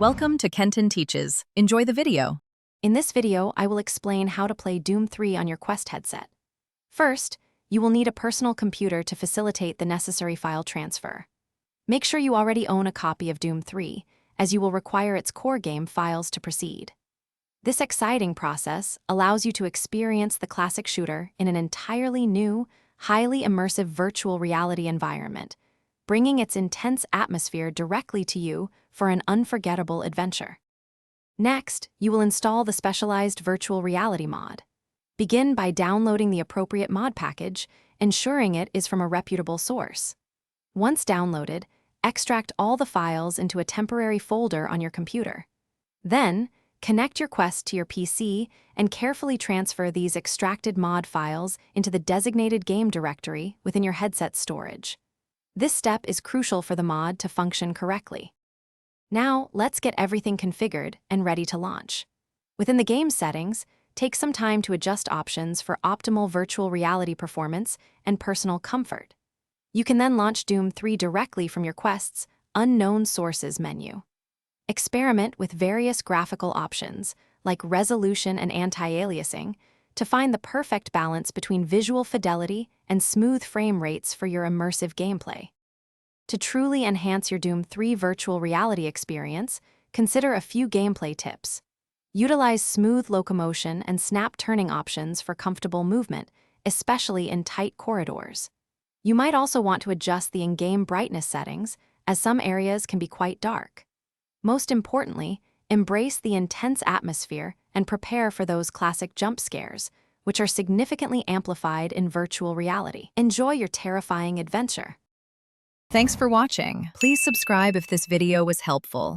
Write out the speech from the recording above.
Welcome to Kenton Teaches. Enjoy the video. In this video, I will explain how to play Doom 3 on your Quest headset. First, you will need a personal computer to facilitate the necessary file transfer. Make sure you already own a copy of Doom 3, as you will require its core game files to proceed. This exciting process allows you to experience the classic shooter in an entirely new, highly immersive virtual reality environment, bringing its intense atmosphere directly to you for an unforgettable adventure. Next, you will install the specialized virtual reality mod. Begin by downloading the appropriate mod package, ensuring it is from a reputable source. Once downloaded, extract all the files into a temporary folder on your computer. Then, connect your Quest to your PC and carefully transfer these extracted mod files into the designated game directory within your headset's storage. This step is crucial for the mod to function correctly. Now, let's get everything configured and ready to launch. Within the game settings, take some time to adjust options for optimal virtual reality performance and personal comfort. You can then launch Doom 3 directly from your Quest's Unknown Sources menu. Experiment with various graphical options, like resolution and anti-aliasing, to find the perfect balance between visual fidelity and smooth frame rates for your immersive gameplay. To truly enhance your Doom 3 virtual reality experience, consider a few gameplay tips. Utilize smooth locomotion and snap turning options for comfortable movement, especially in tight corridors. You might also want to adjust the in-game brightness settings, as some areas can be quite dark. Most importantly, embrace the intense atmosphere and prepare for those classic jump scares, which are significantly amplified in virtual reality. Enjoy your terrifying adventure. Thanks for watching. Please subscribe if this video was helpful.